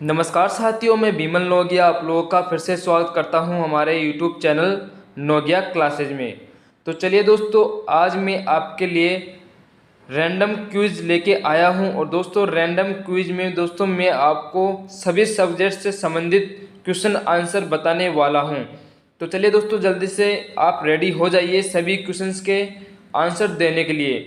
नमस्कार साथियों, मैं विमल नोगिया आप लोगों का फिर से स्वागत करता हूं हमारे YouTube चैनल नोगिया क्लासेज में। तो चलिए दोस्तों, आज मैं आपके लिए रैंडम क्विज़ लेके आया हूं। और दोस्तों, रैंडम क्विज़ में दोस्तों मैं आपको सभी सब्जेक्ट से संबंधित क्वेश्चन आंसर बताने वाला हूं। तो चलिए दोस्तों, जल्दी से आप रेडी हो जाइए सभी क्वेश्चंस के आंसर देने के लिए।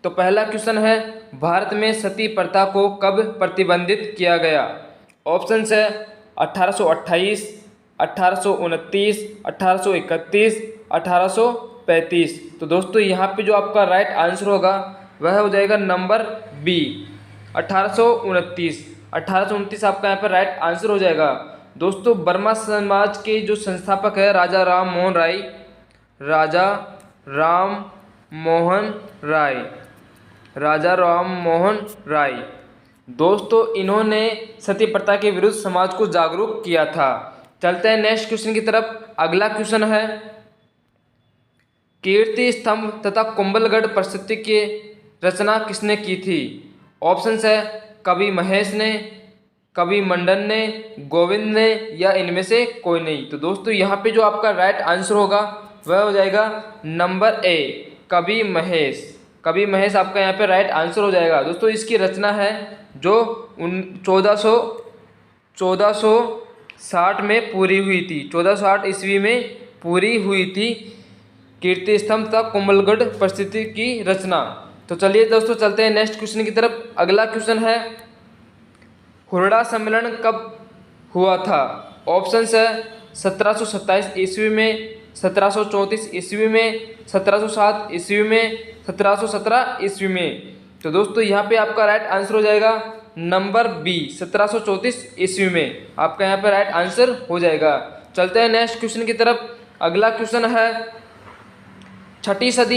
तो पहला क्वेश्चन है, भारत में सती प्रथा को कब प्रतिबंधित किया गया? ऑप्शंस है 1828, 1829, 1831, 1835। तो दोस्तों यहाँ पे जो आपका राइट आंसर होगा वह हो जाएगा नंबर बी, 1829। 1829 आपका यहाँ पे राइट आंसर हो जाएगा। दोस्तों, वर्मा समाज के जो संस्थापक है राजा राम मोहन राय, राजा राम मोहन राय, राजा राम मोहन राय। दोस्तों, इन्होंने सती प्रथा के विरुद्ध समाज को जागरूक किया था। चलते हैं नेक्स्ट क्वेश्चन की तरफ। अगला क्वेश्चन है, कीर्ति स्तंभ तथा कुंभलगढ़ प्रस्तुति की रचना किसने की थी? ऑप्शंस है कवि महेश ने, कवि मंडन ने, गोविंद ने, या इनमें से कोई नहीं। तो दोस्तों यहाँ पे जो आपका राइट आंसर होगा वह हो जाएगा नंबर ए, कवि महेश। कवि महेश आपका यहाँ पे राइट आंसर हो जाएगा। दोस्तों, इसकी रचना है जो 1460 में पूरी हुई थी, 1460 ईस्वी में पूरी हुई थी कीर्ति स्तंभ तक कुंभलगढ़ परिस्थिति की रचना। तो चलिए दोस्तों, चलते हैं नेक्स्ट क्वेश्चन की तरफ। अगला क्वेश्चन है, हुरडा सम्मेलन कब हुआ था? ऑप्शंस है 1727 ईस्वी में, 1734 ईस्वी में, 1707 ईस्वी में, 1717 ईस्वी में। तो दोस्तों यहाँ पे आपका राइट आंसर हो जाएगा नंबर बी, 1734 ईस्वी में आपका यहाँ पे राइट आंसर हो जाएगा। चलते हैं नेक्स्ट क्वेश्चन की तरफ। अगला क्वेश्चन है, छठी सदी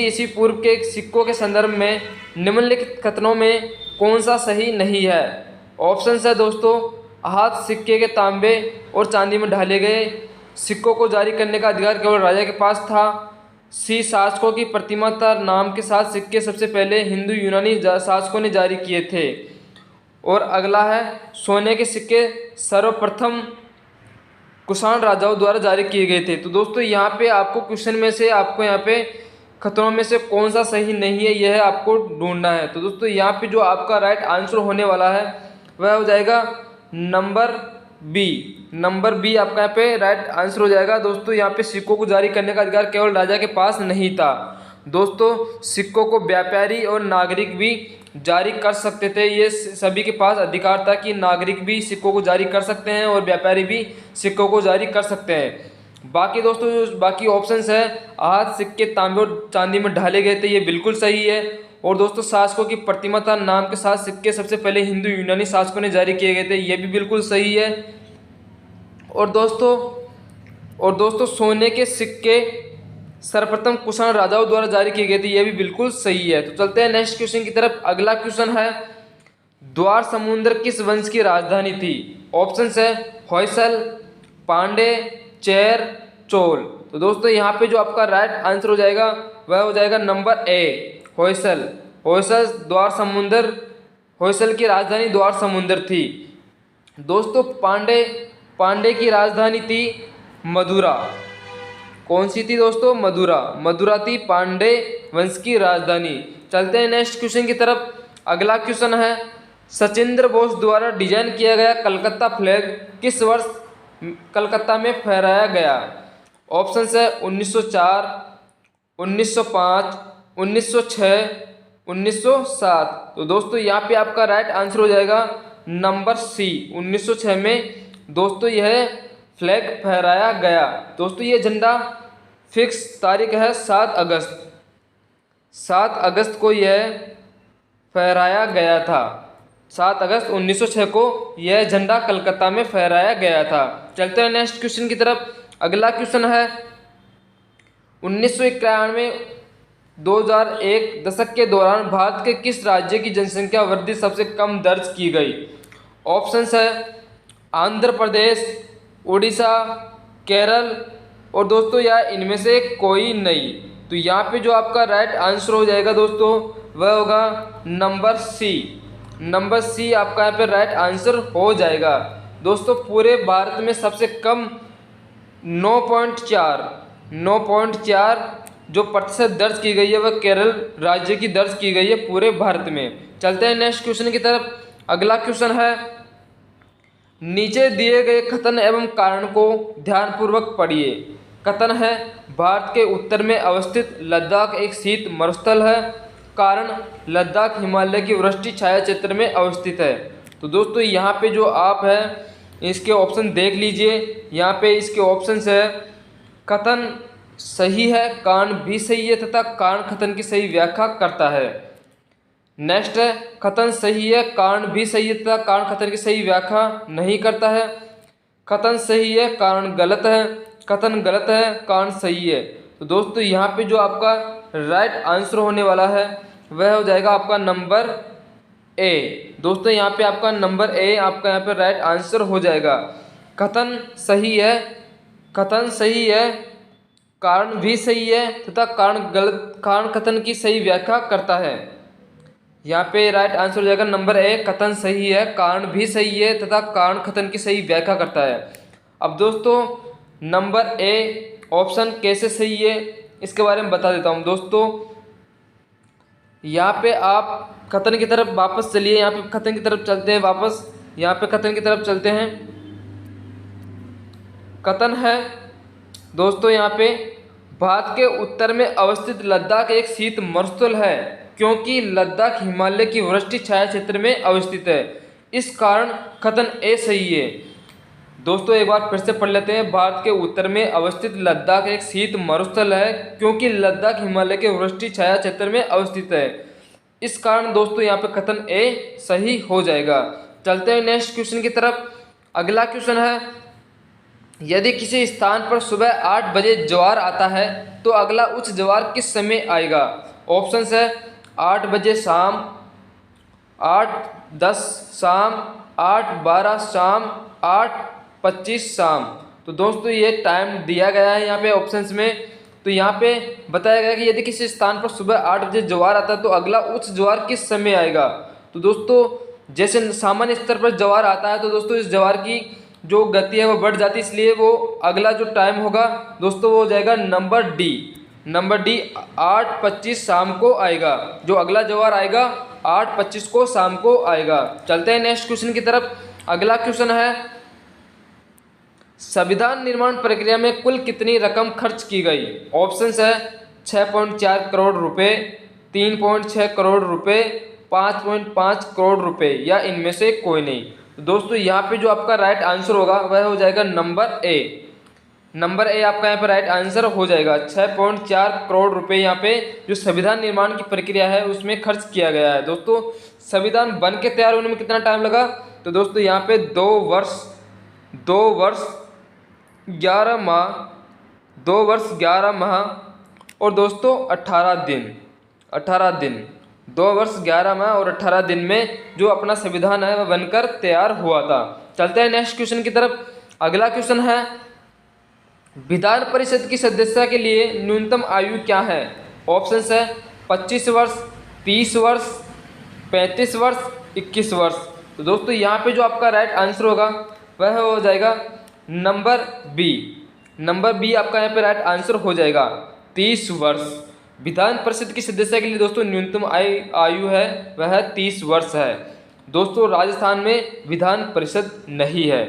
ईस्वी पूर्व के सिक्कों के संदर्भ में निम्नलिखित कथनों में कौन सा सही नहीं है? ऑप्शंस है दोस्तों, हाथ सिक्के के तांबे और चांदी में ढाले गए सिक्कों को जारी करने का अधिकार केवल राजा के पास था। सी, शासकों की प्रतिमाता नाम के साथ सिक्के सबसे पहले हिंदू यूनानी शासकों ने जारी किए थे। और अगला है, सोने के सिक्के सर्वप्रथम कुषाण राजाओं द्वारा जारी किए गए थे। तो दोस्तों यहाँ पे आपको क्वेश्चन में से आपको यहाँ पे खतरों में से कौन सा सही नहीं है यह आपको ढूंढना है। तो दोस्तों यहाँ पे जो आपका राइट आंसर होने वाला है वह हो जाएगा नंबर बी। नंबर बी आपका यहाँ पे राइट आंसर हो जाएगा। दोस्तों यहाँ पे सिक्कों को जारी करने का अधिकार केवल राजा के पास नहीं था। दोस्तों, सिक्कों को व्यापारी और नागरिक भी जारी कर सकते थे। ये सभी के पास अधिकार था कि नागरिक भी सिक्कों को जारी कर सकते हैं और व्यापारी भी सिक्कों को जारी कर सकते हैं। बाकी दोस्तों जो बाकी ऑप्शंस है, हाथ सिक्के तांबे और चांदी में ढाले गए थे, ये बिल्कुल सही है। और दोस्तों, शासकों की प्रतिमाता नाम के साथ सिक्के सबसे पहले हिंदू यूनानी शासकों ने जारी किए गए थे, ये भी बिल्कुल सही है। और दोस्तों सोने के सिक्के सर्वप्रथम कुषाण राजाओं द्वारा जारी किए गए थे, यह भी बिल्कुल सही है। तो चलते हैं नेक्स्ट क्वेश्चन की तरफ। अगला क्वेश्चन है, द्वार समुद्र किस वंश की राजधानी थी? ऑप्शंस है होयसल, पांडे, चेर, चोल। तो दोस्तों यहाँ पे जो आपका राइट आंसर हो जाएगा वह हो जाएगा नंबर ए, होयसल। होयसल की राजधानी द्वार समुद्र थी। दोस्तों पांडे की राजधानी थी मदुरा। कौन सी थी दोस्तों? मदुरा थी पांडे वंश की राजधानी। चलते हैं नेक्स्ट क्वेश्चन की तरफ। अगला क्वेश्चन है, सचिंद्र बोस द्वारा डिजाइन किया गया कलकत्ता फ्लैग किस वर्ष कलकत्ता में फहराया गया? ऑप्शंस है 1904, 1905, 1906, 1907। तो दोस्तों यहाँ पे आपका राइट आंसर हो जाएगा नंबर सी, 1906 में दोस्तों यह फ्लैग फहराया गया। दोस्तों ये झंडा फिक्स तारीख है 7 अगस्त को यह फहराया गया था। 7 अगस्त 1906 को यह झंडा कलकत्ता में फहराया गया था। चलते हैं नेक्स्ट क्वेश्चन की तरफ। अगला क्वेश्चन है, 1991-2001 दशक के दौरान भारत के किस राज्य की जनसंख्या वृद्धि सबसे कम दर्ज की गई? ऑप्शंस है आंध्र प्रदेश, उड़ीसा, केरल, और दोस्तों यार इनमें से कोई नहीं। तो यहाँ पे जो आपका राइट आंसर हो जाएगा दोस्तों वह होगा नंबर सी, नंबर सी आपका यहाँ पे राइट आंसर हो जाएगा। दोस्तों पूरे भारत में सबसे कम 9.4 जो प्रतिशत दर्ज की गई है वह केरल राज्य की दर्ज की गई है पूरे भारत में। चलते हैं नेक्स्ट क्वेश्चन की तरफ। अगला क्वेश्चन है, नीचे दिए गए कथन एवं कारण को ध्यानपूर्वक पढ़िए। कथन है, भारत के उत्तर में अवस्थित लद्दाख एक शीत मरुस्थल है। कारण, लद्दाख हिमालय की वृष्टि छाया क्षेत्र में अवस्थित है। तो दोस्तों यहाँ पे जो आप है इसके ऑप्शन देख लीजिए। यहाँ पे इसके ऑप्शंस है, कथन सही है, कारण भी सही है तथा कारण कथन की सही व्याख्या करता है। नेक्स्ट है, कथन सही है, कारण भी सही है तथा कारण कथन की सही व्याख्या नहीं करता है। कथन सही है, कारण गलत है, कथन गलत है, कारण सही है। तो दोस्तों यहाँ पे जो आपका राइट आंसर होने वाला है वह हो जाएगा आपका नंबर ए। दोस्तों यहाँ पे आपका नंबर ए आपका यहाँ पे राइट आंसर हो जाएगा। कथन सही है, कथन सही है, कारण भी सही है तथा कारण गलत, कारण कथन की सही व्याख्या करता है। यहाँ पे राइट आंसर हो जाएगा नंबर ए, कथन सही है, कारण भी सही है तथा कारण कथन की सही व्याख्या करता है। अब दोस्तों नंबर ए ऑप्शन कैसे सही है इसके बारे में बता देता हूँ। दोस्तों यहाँ पे आप कथन की तरफ वापस चलिए, यहाँ पे कथन की तरफ चलते हैं वापस, यहाँ पे कथन की तरफ चलते हैं। कथन है दोस्तों यहाँ पे, भारत के उत्तर में अवस्थित लद्दाख एक शीत मरुस्थल है क्योंकि लद्दाख हिमालय की वृष्टि छाया क्षेत्र में अवस्थित है। इस कारण कथन ए सही है। दोस्तों एक बार फिर से पढ़ लेते हैं। भारत के उत्तर में अवस्थित लद्दाख एक शीत मरुस्थल है क्योंकि लद्दाख हिमालय के वृष्टि छाया क्षेत्र में अवस्थित है। इस कारण दोस्तों यहाँ पे कथन ए सही हो जाएगा। चलते हैं नेक्स्ट क्वेश्चन की तरफ। अगला क्वेश्चन है, यदि किसी स्थान पर सुबह 8 बजे ज्वार आता है तो अगला उच्च ज्वार किस समय आएगा? ऑप्शंस है 8 बजे शाम, 8:10 शाम, 8:12 शाम, 8:25 शाम। तो दोस्तों ये टाइम दिया गया है यहाँ पे ऑप्शंस में। तो यहाँ पे बताया गया कि यदि किसी स्थान पर सुबह 8 बजे ज्वार आता है तो अगला उच्च ज्वार किस समय आएगा? तो दोस्तों जैसे सामान्य स्तर पर ज्वार आता है तो दोस्तों इस ज्वार की जो गति है वो बढ़ जाती है, इसलिए वो अगला जो टाइम होगा दोस्तों वो हो जाएगा नंबर डी। नंबर डी 8:25 शाम को आएगा। जो अगला ज्वार आएगा 8:25 को शाम को आएगा। चलते हैं नेक्स्ट क्वेश्चन की तरफ। अगला क्वेश्चन है, संविधान निर्माण प्रक्रिया में कुल कितनी रकम खर्च की गई? ऑप्शंस है 6.4 करोड़ रुपए, 3.6 करोड़ रुपए, 5.5 करोड़ रुपए या इनमें से कोई नहीं। तो दोस्तों यहाँ पे जो आपका राइट आंसर होगा वह हो जाएगा नंबर ए। नंबर ए आपका यहाँ पे राइट आंसर हो जाएगा। 6.4 करोड़ रुपए यहाँ पे जो संविधान निर्माण की प्रक्रिया है उसमें खर्च किया गया है। दोस्तों संविधान बन के तैयार होने में कितना टाइम लगा? तो दोस्तों यहाँ पे 2 वर्ष 11 माह और दोस्तों 18 दिन 2 वर्ष 11 माह और 18 दिन में जो अपना संविधान है वह बनकर तैयार हुआ था। चलते हैं नेक्स्ट क्वेश्चन की तरफ। अगला क्वेश्चन है, विधान परिषद की सदस्यता के लिए न्यूनतम आयु क्या है? ऑप्शंस है 25 वर्ष, 30 वर्ष, 35 वर्ष, 21 वर्ष। तो दोस्तों यहाँ पे जो आपका राइट आंसर होगा वह हो जाएगा नंबर बी। नंबर बी आपका यहाँ पे राइट आंसर हो जाएगा 30 वर्ष। विधान परिषद की सदस्यता के लिए दोस्तों न्यूनतम आयु है वह 30 वर्ष है। दोस्तों राजस्थान में विधान परिषद नहीं है।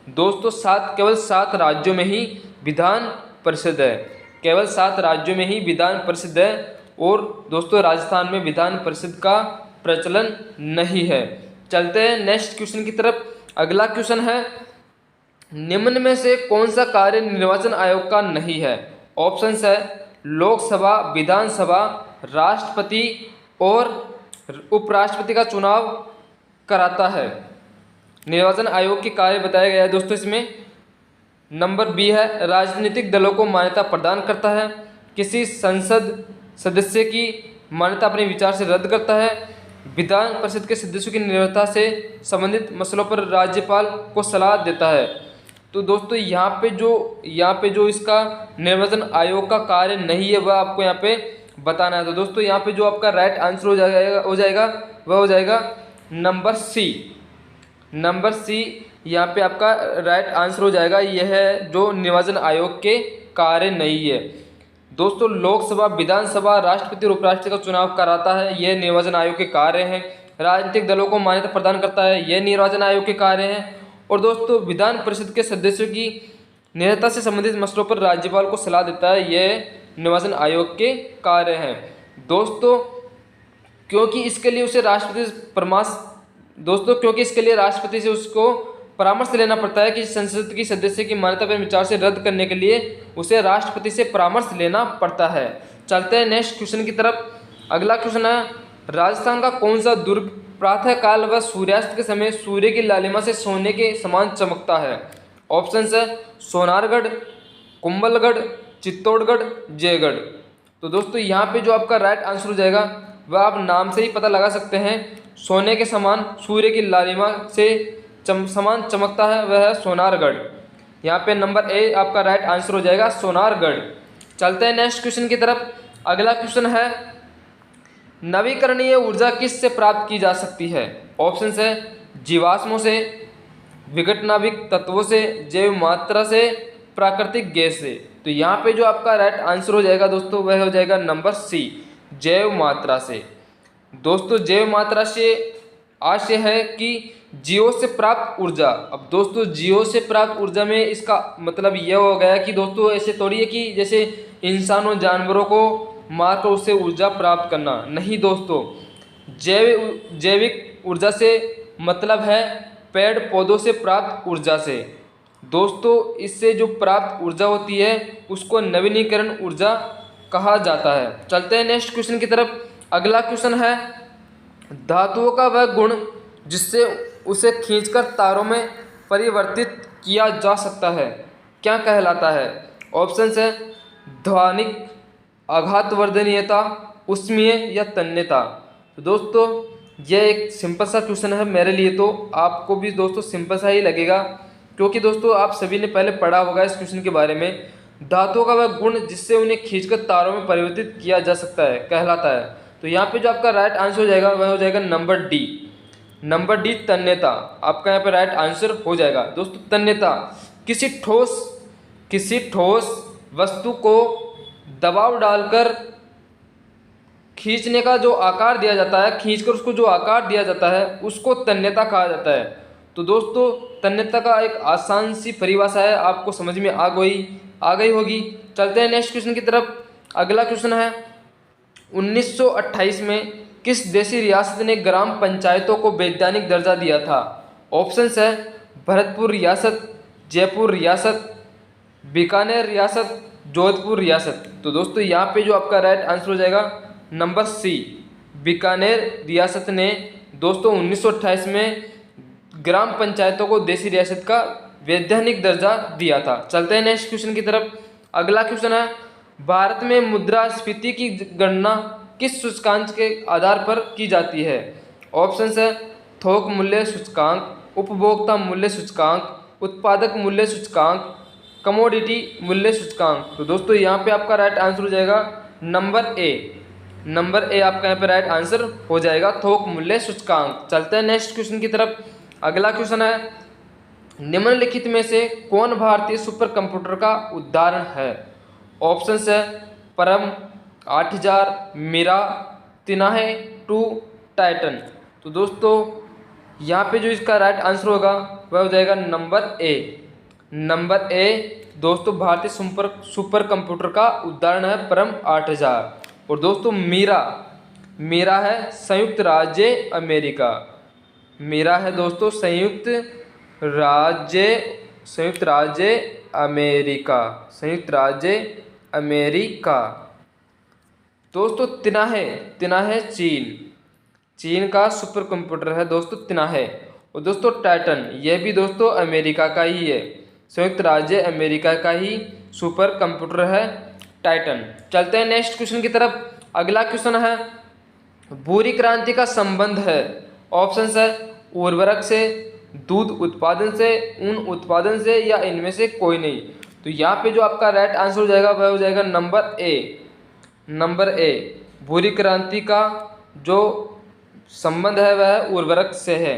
दोस्तों केवल 7 राज्यों में ही विधान परिषद है। केवल 7 राज्यों में ही विधान परिषद है और दोस्तों राजस्थान में विधान परिषद का प्रचलन नहीं है। चलते हैं नेक्स्ट क्वेश्चन की तरफ। अगला क्वेश्चन है, निम्न में से कौन सा कार्य निर्वाचन आयोग का नहीं है? ऑप्शंस है लोकसभा, विधानसभा, राष्ट्रपति और उपराष्ट्रपति का चुनाव कराता है। निर्वाचन आयोग के कार्य बताया गया है दोस्तों इसमें। नंबर बी है राजनीतिक दलों को मान्यता प्रदान करता है, किसी संसद सदस्य की मान्यता अपने विचार से रद्द करता है, विधान परिषद के सदस्यों की निर्भरता से संबंधित मसलों पर राज्यपाल को सलाह देता है। तो दोस्तों यहाँ पे जो इसका निर्वाचन आयोग का कार्य नहीं है वह आपको यहाँ पे बताना है। तो दोस्तों यहाँ पे जो आपका राइट आंसर हो जाएगा वह हो जाएगा नंबर सी। नंबर सी यहाँ पे आपका राइट आंसर हो जाएगा। यह है जो निर्वाचन आयोग के कार्य नहीं है दोस्तों। लोकसभा, विधानसभा, राष्ट्रपति और उपराष्ट्रपति का चुनाव कराता है, यह निर्वाचन आयोग के कार्य हैं। राजनीतिक दलों को मान्यता प्रदान करता है, यह निर्वाचन आयोग के कार्य हैं। और दोस्तों विधान परिषद के सदस्यों की निरंतरता से संबंधित मसलों पर राज्यपाल को सलाह देता है, यह निर्वाचन आयोग के कार्य हैं दोस्तों। क्योंकि इसके लिए उसे राष्ट्रपति से उसको परामर्श लेना पड़ता है कि संसद की सदस्य की मान्यता पर विचार से रद्द करने के लिए उसे राष्ट्रपति से परामर्श लेना पड़ता है। चलते हैं नेक्स्ट क्वेश्चन की तरफ। अगला क्वेश्चन है, राजस्थान का कौन सा दुर्ग प्रातः काल व सूर्यास्त के समय सूर्य की लालिमा से सोने के समान चमकता है? ऑप्शन है सोनारगढ़, कुंभलगढ़, चित्तौड़गढ़, जयगढ़। तो दोस्तों यहाँ पे जो आपका राइट आंसर हो जाएगा वह आप नाम से ही पता लगा सकते हैं। सोने के समान सूर्य की लालिमा से समान चमकता है, वह है सोनारगढ़। यहाँ पे नंबर ए आपका राइट आंसर हो जाएगा, सोनारगढ़। चलते हैं नेक्स्ट क्वेश्चन की तरफ। अगला क्वेश्चन है, नवीकरणीय ऊर्जा किस से प्राप्त की जा सकती है? ऑप्शन है जीवाश्मों से, विघटनाभिक तत्वों से, जैव मात्रा से, प्राकृतिक गैस से। तो यहाँ पे जो आपका राइट आंसर हो जाएगा दोस्तों वह हो जाएगा नंबर सी, जैव मात्रा से। दोस्तों जैव मात्रा से आशय है कि जीवों से प्राप्त ऊर्जा। अब दोस्तों जीवों से प्राप्त ऊर्जा में इसका मतलब यह हो गया कि दोस्तों ऐसे थोड़ी है कि जैसे इंसानों जानवरों को मारकर उससे ऊर्जा प्राप्त करना, नहीं दोस्तों। जैविक ऊर्जा से मतलब है पेड़ पौधों से प्राप्त ऊर्जा से। दोस्तों इससे जो प्राप्त ऊर्जा होती है उसको नवीनीकरण ऊर्जा कहा जाता है। चलते हैं नेक्स्ट क्वेश्चन की तरफ। अगला क्वेश्चन है, धातुओं का वह गुण जिससे उसे खींचकर तारों में परिवर्तित किया जा सकता है क्या कहलाता है? ऑप्शन है ध्वनिक, आघातवर्धनीयता, उष्मीय या तन्यता। तो दोस्तों यह एक सिंपल सा क्वेश्चन है मेरे लिए, तो आपको भी दोस्तों सिंपल सा ही लगेगा क्योंकि दोस्तों आप सभी ने पहले पढ़ा होगा इस क्वेश्चन के बारे में। धातुओं का वह गुण जिससे उन्हें खींचकर तारों में परिवर्तित किया जा सकता है कहलाता है। तो यहाँ पे जो आपका राइट आंसर हो जाएगा वह हो जाएगा नंबर डी। नंबर डी तन्यता आपका यहाँ पे राइट आंसर हो जाएगा दोस्तों। तन्यता किसी ठोस वस्तु को दबाव डालकर खींचने का जो आकार दिया जाता है, खींचकर उसको जो आकार दिया जाता है उसको तन्यता कहा जाता है। तो दोस्तों तन्यता का एक आसान सी परिभाषा है, आपको समझ में आ गई होगी। चलते हैं नेक्स्ट क्वेश्चन की तरफ। अगला क्वेश्चन है, 1928 में किस देशी रियासत ने ग्राम पंचायतों को वैधानिक दर्जा दिया था? ऑप्शंस है भरतपुर रियासत, जयपुर रियासत, बीकानेर रियासत, जोधपुर रियासत। तो दोस्तों यहाँ पे जो आपका राइट आंसर हो जाएगा नंबर सी, बीकानेर रियासत ने दोस्तों 1928 में ग्राम पंचायतों को देशी रियासत का वैधानिक दर्जा दिया था। चलते हैं नेक्स्ट क्वेश्चन की तरफ। अगला क्वेश्चन है, भारत में मुद्रास्फीति की गणना किस सूचकांक के आधार पर की जाती है? ऑप्शंस है थोक मूल्य सूचकांक, उपभोक्ता मूल्य सूचकांक, उत्पादक मूल्य सूचकांक, कमोडिटी मूल्य सूचकांक। तो दोस्तों यहाँ पे आपका राइट आंसर हो जाएगा नंबर ए आपका यहाँ पे राइट आंसर हो जाएगा, थोक मूल्य सूचकांक। चलते हैं नेक्स्ट क्वेश्चन की तरफ। अगला क्वेश्चन है, निम्नलिखित में से कौन भारतीय सुपर कंप्यूटर का उदाहरण है? ऑप्शंस है परम, 8000, मीरा, तिनाहे 2, टाइटन। तो दोस्तों यहाँ पे जो इसका राइट आंसर होगा वह हो जाएगा नंबर ए दोस्तों, भारतीय सुपर कंप्यूटर का उदाहरण है परम 8000। और दोस्तों मीरा है संयुक्त राज्य अमेरिका। मीरा है दोस्तों संयुक्त राज्य अमेरिका। दोस्तों तिनाहे चीन का सुपर कंप्यूटर है दोस्तों तिनाहे। और दोस्तों टाइटन यह भी दोस्तों अमेरिका का ही है, संयुक्त राज्य अमेरिका का ही सुपर कंप्यूटर है टाइटन। चलते हैं नेक्स्ट क्वेश्चन की तरफ। अगला क्वेश्चन है, भूरी क्रांति का संबंध है? ऑप्शंस है उर्वरक से, दूध उत्पादन से, ऊन उत्पादन से या इनमें से कोई नहीं। तो यहाँ पे जो आपका राइट आंसर हो जाएगा वह हो जाएगा नंबर ए। भूरी क्रांति का जो संबंध है वह उर्वरक से है।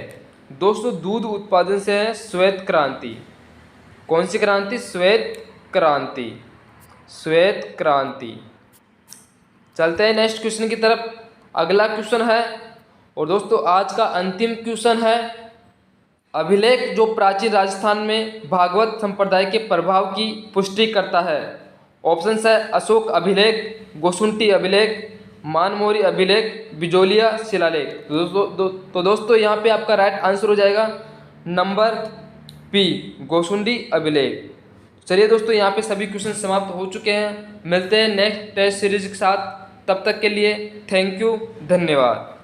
दोस्तों दूध उत्पादन से है श्वेत क्रांति। कौन सी क्रांति? श्वेत क्रांति। श्वेत क्रांति। चलते हैं नेक्स्ट क्वेश्चन की तरफ। अगला क्वेश्चन है, और दोस्तों आज का अंतिम क्वेश्चन है, अभिलेख जो प्राचीन राजस्थान में भागवत संप्रदाय के प्रभाव की पुष्टि करता है। ऑप्शन है अशोक अभिलेख, गोसुंटी अभिलेख, मानमोरी अभिलेख, बिजोलिया शिलालेख। तो दोस्तों यहाँ पे आपका राइट आंसर हो जाएगा नंबर पी, गोसुंडी अभिलेख। चलिए दोस्तों यहाँ पे सभी क्वेश्चन समाप्त हो चुके हैं। मिलते हैं नेक्स्ट टेस्ट सीरीज के साथ, तब तक के लिए थैंक यू, धन्यवाद।